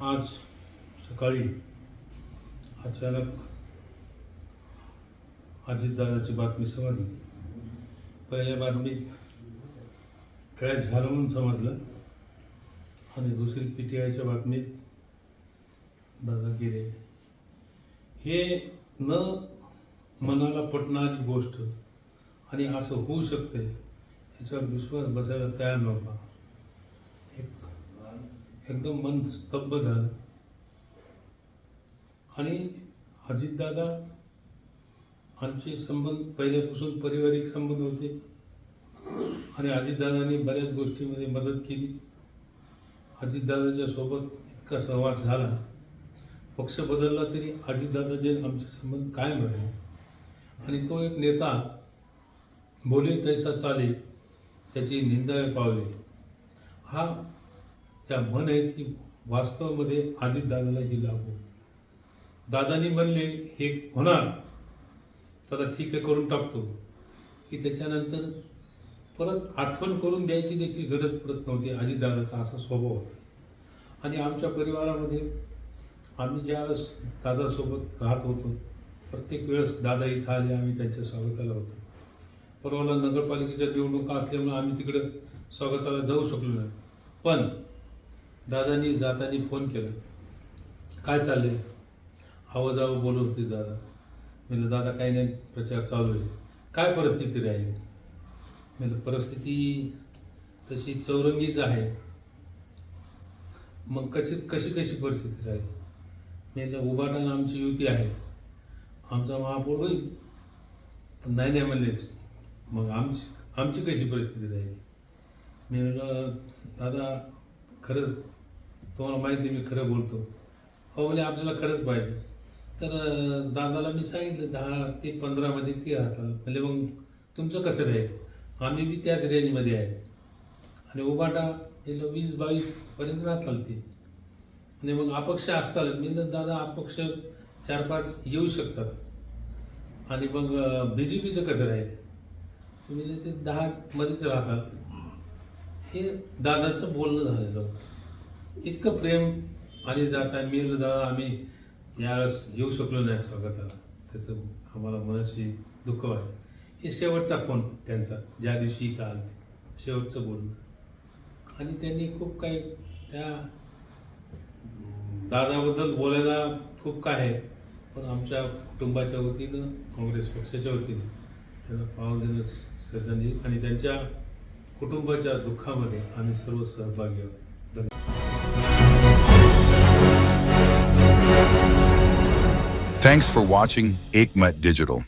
आज सकाळी अचानक अजितदादाची बातमी समजली. पहिल्या बातमीत क्रॅश झालं म्हणून समजलं आणि दुसरी PTIच्या बातमीत दादा गेले. हे न मनाला पटणारी गोष्ट आणि असं होऊ शकते याच्यावर विश्वास बसायला तयार नव्हता. एकदम मन स्तब्ध झालं. आणि अजितदादा आमचे संबंध पहिल्यापासून पारिवारिक संबंध होते आणि अजितदादांनी बऱ्याच गोष्टींमध्ये मदत केली. अजितदादाच्या सोबत इतका सहवास झाला. पक्ष बदलला तरी अजितदादाचे आमचे संबंध कायम राहिले. आणि तो एक नेता बोले तैसा चाले, त्याची निंदा पावले. हा त्या म्हण आहे ती वास्तवामध्ये अजितदादाला ही लागू. दादानी म्हणले हे होणार, चला ठीक आहे करून टाकतो, की त्याच्यानंतर परत आठवण करून द्यायची देखील गरज पडत नव्हती. अजितदादाचा असा स्वभाव होता. आणि आमच्या परिवारामध्ये आम्ही ज्यावेळेस दादासोबत राहत होतो प्रत्येक वेळेस दादा इथं आले, आम्ही त्यांच्या स्वागताला होतो. परवाला नगरपालिकेच्या निवडणुका असल्यामुळे आम्ही तिकडं स्वागताला जाऊ शकलो नाही. पण दादानी जाताना फोन केला, काय चाललंय, आवाजावं बोलत होते दादा. म्हणजे दादा काही नाही, प्रचार चालू आहे, काय परिस्थिती राहील. म्हणजे परिस्थिती तशी चौरंगीच आहे. मग कशी परिस्थिती राहील. म्हणजे उभाटानं आमची युती आहे, आमचा महापौर होईल. पण नाही म्हणलेच. मग आमची कशी परिस्थिती राहील. मी म्हटलं दादा खरंच तुम्हाला माहिती मी खरं बोलतो. हो म्हणजे आपल्याला खरंच पाहिजे. तर दादाला मी सांगितलं 10 ते 15मध्ये ती राहतात. म्हणजे मग तुमचं कसं राहील. आम्ही बी त्याच रेंजमध्ये आहे. आणि उभाटा 20-22पर्यंत राहताल ते. आणि मग अपक्ष असताल. मी तर दादा अपक्ष 4-5 येऊ शकतात. आणि मग BJPचं कसं राहील. तुम्ही ते 10मध्येच राहतात. हे दादाचं बोलणं झालेलं होतं. इतकं प्रेम. आणि जाता मी दादा आम्ही यावेळेस येऊ शकलो नाही स्वागताला, त्याचं आम्हाला मनाशी दुःख आहे. हे शेवटचा फोन त्यांचा ज्या दिवशी इथं आलं ते शेवटचं बोलणं. आणि त्यांनी खूप काही त्या दादाबद्दल बोलायला खूप काय आहे. पण आमच्या कुटुंबाच्या वतीनं काँग्रेस पक्षाच्या वतीनं त्यांना पाहून देणं श्रद्धांजली. आणि त्यांच्या कुटुंबाच्या दुःखामध्ये आम्ही सर्व सहभागी आहोत. Thanks for watching Ekmat Digital.